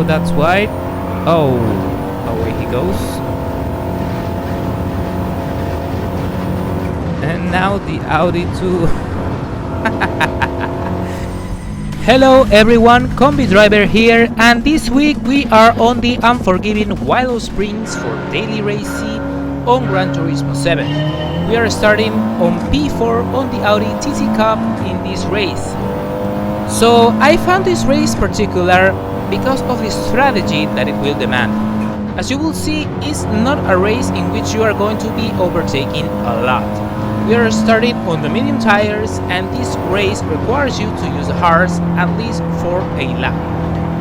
so that's why. Oh, away he goes. And now the Audi too. Hello everyone, Combi Driver here, and this week we are on the unforgiving Willow Springs for daily racing on Gran Turismo 7. We are starting on P4 on the Audi TT Cup in this race. So I found this race particular because of the strategy that it will demand. As you will see, it's not a race in which you are going to be overtaking a lot. We are starting on the medium tires, and this race requires you to use hards at least for a lap.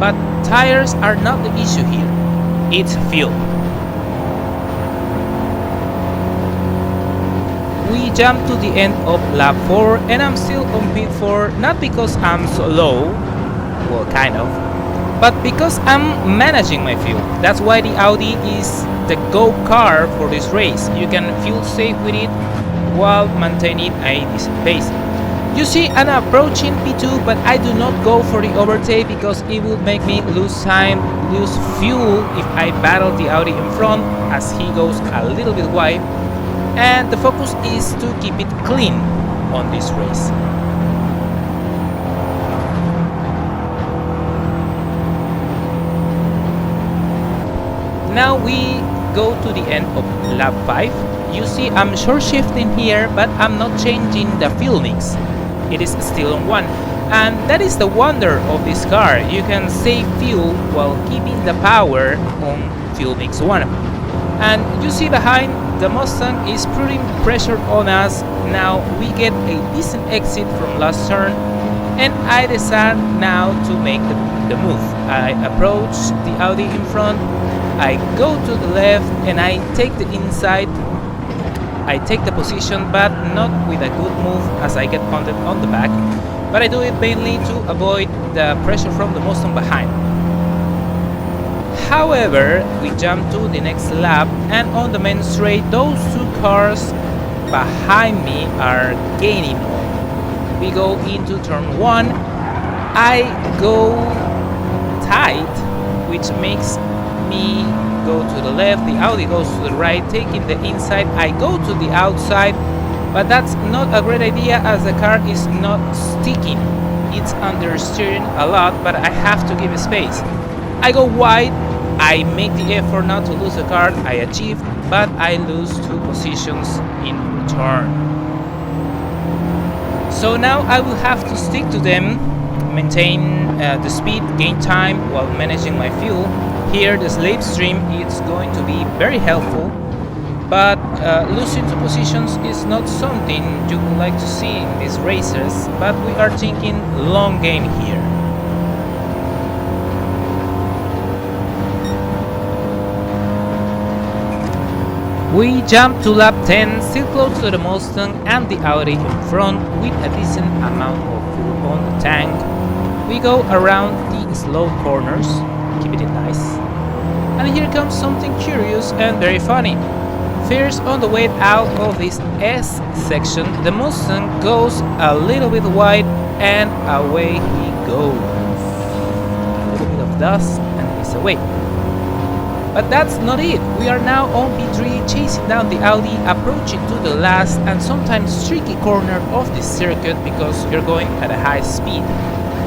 But tires are not the issue here, it's fuel. We jump to the end of lap 4 and I'm still on P4, not because I'm slow, well kind of, but because I'm managing my fuel. That's why the Audi is the go car for this race. You can fuel safe with it while maintaining a decent pace. You see, I'm approaching P2, but I do not go for the overtake because it will make me lose time, lose fuel if I battle the Audi in front, as he goes a little bit wide. And the focus is to keep it clean on this race. Now we go to the end of lap 5. You see, I'm short shifting here, but I'm not changing the fuel mix. It is still on 1. And that is the wonder of this car. You can save fuel while keeping the power on fuel mix 1. And you see behind, the Mustang is putting pressure on us. Now we get a decent exit from last turn, and I decide now to make the move. I approach the Audi in front, I go to the left, and I take the inside. I take the position, but not with a good move as I get punted on the back, but I do it mainly to avoid the pressure from the Mustang behind. However, we jump to the next lap, and on the main straight, those two cars behind me are gaining on. We go into turn 1, I go tight, which makes me go to the left, the Audi goes to the right, taking the inside. I go to the outside, but that's not a great idea as the car is not sticking. It's understeering a lot, but I have to give space. I go wide, I make the effort not to lose the car, I achieve, but I lose 2 positions in return. So now I will have to stick to them, maintain the speed, gain time while managing my fuel. Here the slipstream is going to be very helpful, but losing 2 positions is not something you would like to see in these races, but we are thinking long game here. We jump to lap 10, still close to the Mustang and the Audi in front with a decent amount of fuel on the tank. We go around the slow corners, keeping it nice. And here comes something curious and very funny. First, on the way out of this S section, the Mustang goes a little bit wide and away he goes. A little bit of dust and he's away. But that's not it. We are now on P3, chasing down the Audi, approaching to the last and sometimes tricky corner of this circuit because you're going at a high speed.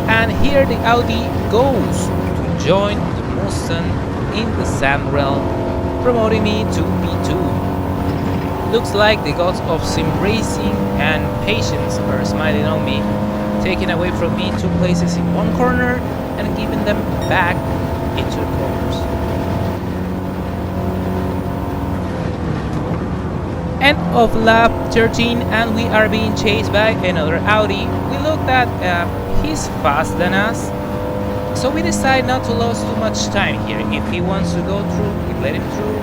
And here the Audi goes to join the Mustang in the sand realm, promoting me to P2. Looks like the gods of simracing and patience are smiling on me, taking away from me 2 places in one corner and giving them back into the corners. End of lap 13 and we are being chased by another Audi. We looked at he's faster than us, so we decide not to lose too much time here. If he wants to go through, we let him through.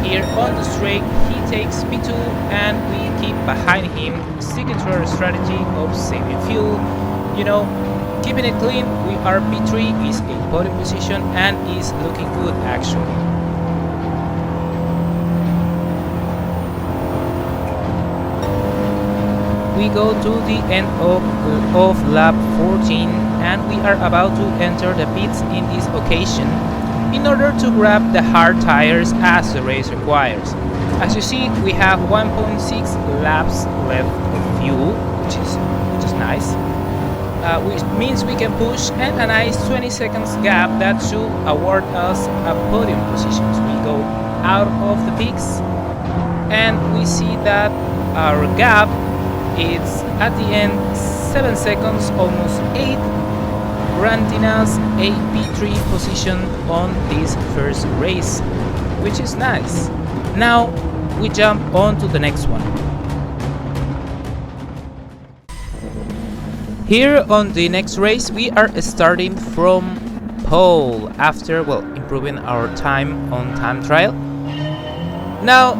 Here on the straight, he takes P2 and we keep behind him, sticking to our strategy of saving fuel. You know, keeping it clean. We are P3, is a podium position and is looking good actually. We go to the end of lap 14 and we are about to enter the pits in this occasion in order to grab the hard tires as the race requires. As you see, we have 1.6 laps left of fuel, which is nice. Which means we can push and a nice 20 seconds gap that should award us a podium position. So we go out of the peaks and we see that our gap is at the end 7 seconds, almost 8, granting us a P3 position on this first race, which is nice. Now we jump on to the next one. Here on the next race we are starting from pole after, well, improving our time on time trial. Now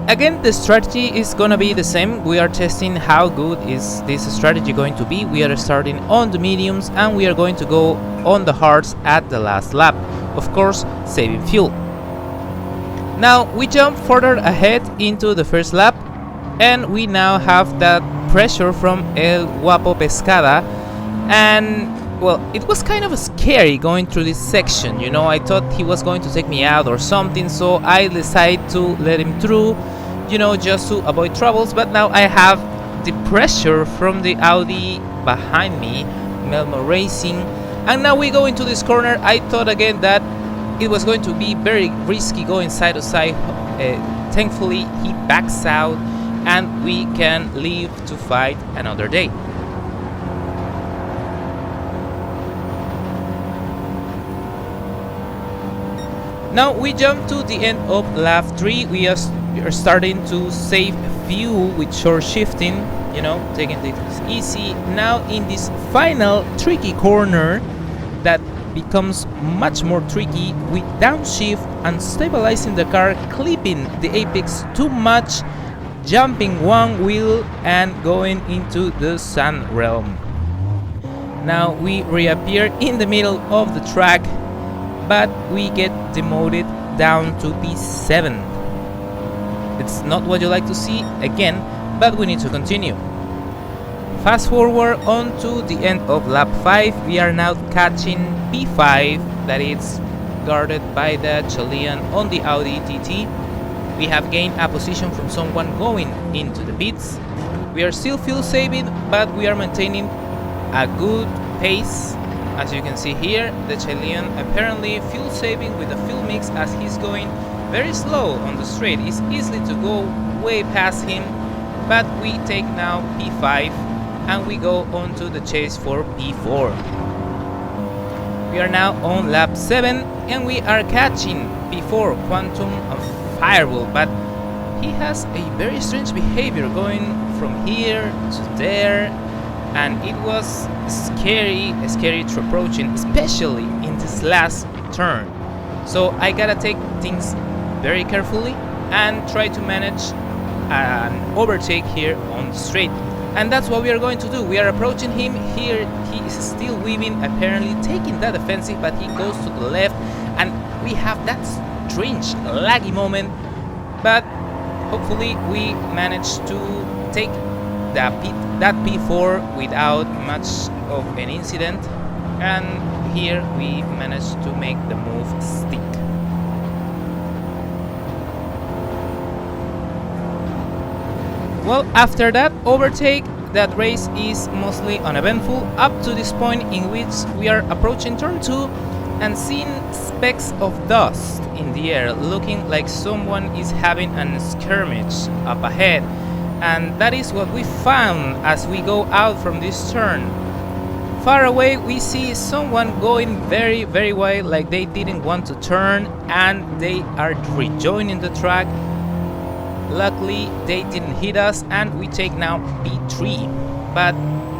again, the strategy is gonna be the same. We are testing how good is this strategy going to be. We are starting on the mediums and we are going to go on the hards at the last lap, of course saving fuel. Now we jump further ahead into the first lap and we now have that pressure from El Guapo Pescada, and well, it was kind of scary going through this section, you know. I thought he was going to take me out or something, so I decided to let him through, you know, just to avoid troubles. But now I have the pressure from the Audi behind me, Melmo Racing, and now we go into this corner. I thought again that it was going to be very risky going side to side. Thankfully he backs out and we can leave to fight another day. Now we jump to the end of lap 3. We are starting to save fuel with short shifting, you know, taking things easy. Now in this final tricky corner that becomes much more tricky, we downshift and stabilizing the car, clipping the apex too much, jumping one wheel and going into the sand realm. Now we reappear in the middle of the track, but we get demoted down to P7. It's not what you like to see again, but we need to continue. Fast forward on to the end of lap 5. We are now catching P5, that is guarded by the Chilean on the Audi TT. We have gained a position from someone going into the pits. We are still fuel saving, but we are maintaining a good pace. As you can see here, the Chilean apparently fuel saving with the fuel mix as he's going very slow on the straight. It's easy to go way past him, but we take now P5 and we go on to the chase for P4. We are now on lap 7 and we are catching P4, Quantum of Fireball, but he has a very strange behavior going from here to there, and it was scary to approaching, especially in this last turn. So I gotta take things very carefully and try to manage an overtake here on the straight, and that's what we are going to do. We are approaching him here. He is still weaving, apparently taking that offensive, but he goes to the left and we have that strange laggy moment, but hopefully we managed to take that P4 without much of an incident, and here we managed to make the move stick. Well, after that overtake, that race is mostly uneventful up to this point in which we are approaching turn 2 and seeing specks of dust in the air, looking like someone is having a skirmish up ahead, and that is what we found as we go out from this turn. Far away we see someone going very wide, like they didn't want to turn and they are rejoining the track. Luckily they didn't hit us and we take now P3, but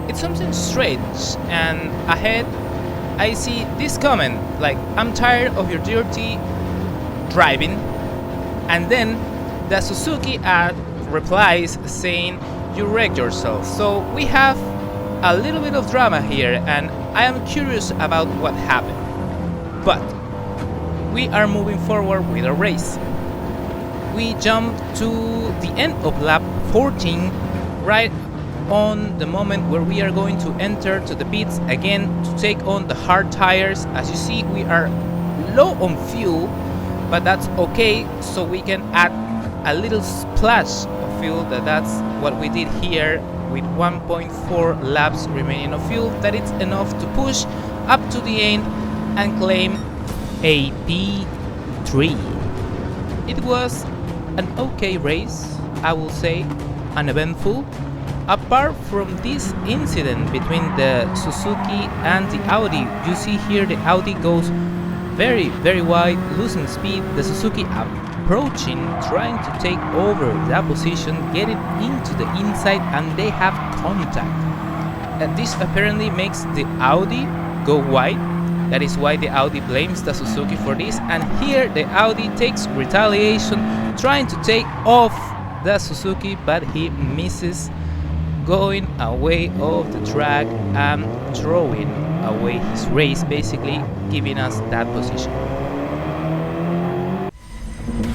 it's something strange, and ahead I see this comment like, "I'm tired of your dirty driving," and then the Suzuki ad replies saying, "You wrecked yourself." So we have a little bit of drama here and I am curious about what happened, but we are moving forward with our race. We jump to the end of lap 14 right on the moment where we are going to enter to the pits again to take on the hard tires. As you see, we are low on fuel, but that's okay, so we can add a little splash of fuel. That's what we did here with 1.4 laps remaining of fuel. That it's enough to push up to the end and claim a P3. It was an okay race, I will say, uneventful. Apart from this incident between the Suzuki and the Audi, you see here the Audi goes very wide, losing speed, the Suzuki approaching, trying to take over that position, getting into the inside, and they have contact. And this apparently makes the Audi go wide. That is why the Audi blames the Suzuki for this, and here the Audi takes retaliation, trying to take off the Suzuki, but he misses, going away of the track and throwing away his race, basically giving us that position.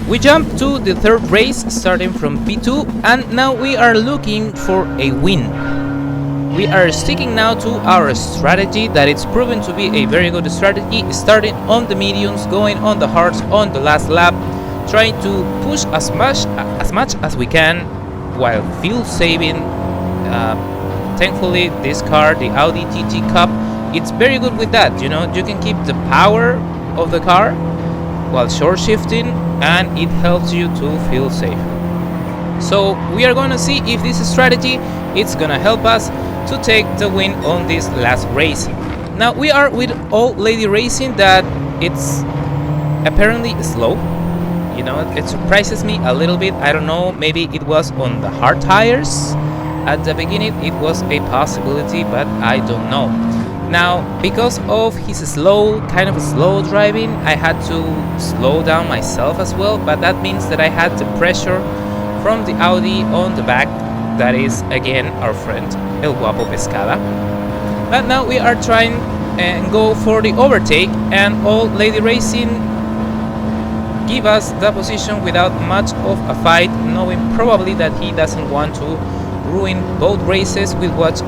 We jump to the third race, starting from P2, and now we are looking for a win. We are sticking now to our strategy that it's proven to be a very good strategy, starting on the mediums, going on the hards on the last lap, trying to push as much as we can while fuel saving. Thankfully this car, the Audi TT Cup, it's very good with that. You know, you can keep the power of the car while short shifting, and it helps you to feel safe. So we are going to see if this strategy it's gonna help us to take the win on this last race. Now we are with Old Lady Racing, that it's apparently slow. You know, it surprises me a little bit. I don't know, maybe it was on the hard tires at the beginning. It was a possibility, but I don't know. Now, because of his kind of slow driving, I had to slow down myself as well, but that means that I had the pressure from the Audi on the back. That is again our friend El Guapo Pescada. But now we are trying and go for the overtake, and Old Lady Racing give us the position without much of a fight, knowing probably that he doesn't want to ruin both races with what.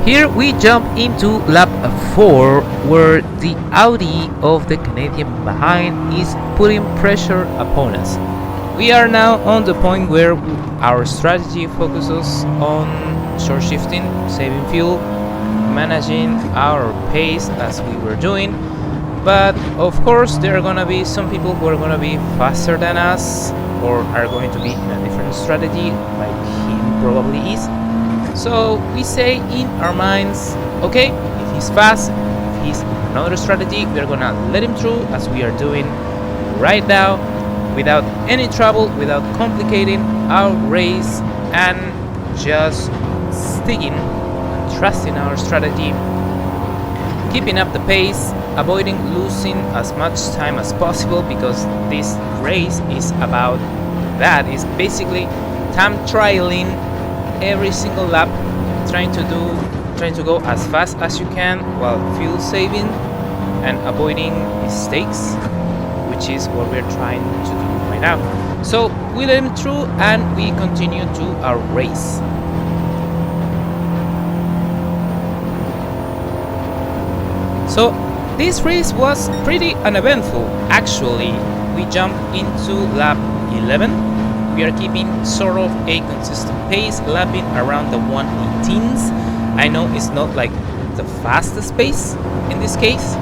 Here we jump into lap 4, where the Audi of the Canadian behind is putting pressure upon us. We are now on the point where our strategy focuses on short shifting, saving fuel, managing our pace as we were doing. But of course there are gonna be some people who are gonna be faster than us, or are going to be in a different strategy, like him probably is. So we say in our minds, okay, if he's fast, if he's in another strategy, we're gonna let him through, as we are doing right now, without any trouble, without complicating our race, and just sticking, trusting our strategy, keeping up the pace, avoiding losing as much time as possible, because this race is about that. It's basically time trialing every single lap, trying to go as fast as you can while fuel saving and avoiding mistakes, which is what we're trying to do right now. So we let him through and we continue to our race. So this race was pretty uneventful. Actually, we jumped into lap 11. We are keeping sort of a consistent pace, lapping around the 118s. I know it's not like the fastest pace in this case.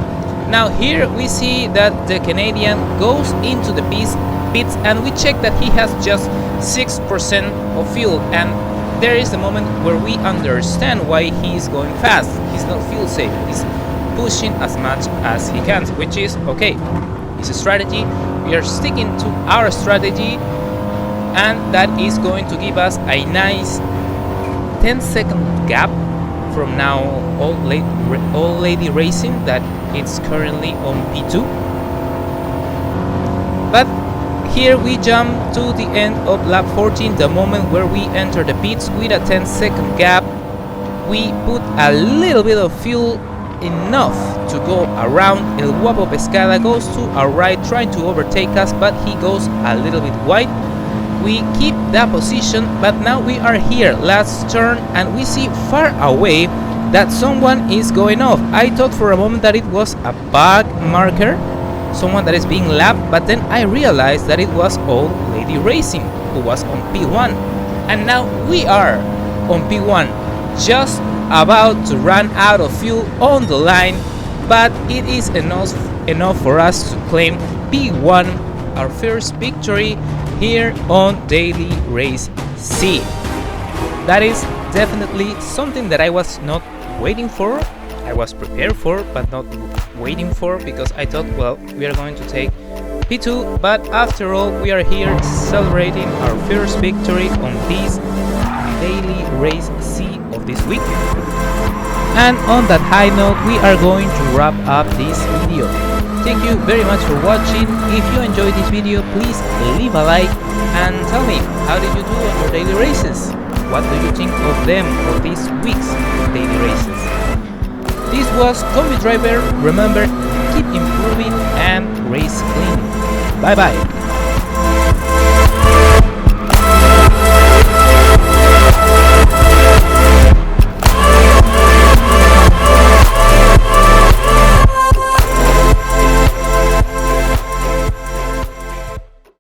Now here we see that the Canadian goes into the pits, and we check that he has just 6% of fuel, and there is the moment where we understand why he's going fast. He's not fuel safe. He's pushing as much as he can, which is okay. It's a strategy. We are sticking to our strategy, and that is going to give us a nice 10-second gap from now Old Lady Racing, that it's currently on P2. But here we jump to the end of lap 14, the moment where we enter the pits with a 10-second gap. We put a little bit of fuel, enough to go around. El Guapo Pescada goes to our right, trying to overtake us, but he goes a little bit wide, We keep that position, but now we are here, last turn, and we see far away that someone is going off. I thought for a moment that it was a bug marker, someone that is being lapped, but then I realized that it was Old Lady Racing, who was on P1. And now we are on P1, just about to run out of fuel on the line, but it is enough for us to claim P1, our first victory here on Daily Race C. That is definitely something that I was not waiting for. I was prepared for, but not waiting for, because I thought, well, we are going to take P2, but after all, we are here celebrating our first victory on this Daily Race C of this week. And on that high note, we are going to wrap up this video. Thank you very much for watching. If you enjoyed this video, please leave a like and tell me, how did you do on your daily races? What do you think of them, of this week's daily races? This was Combi Driver. Remember, keep improving and race clean. Bye bye.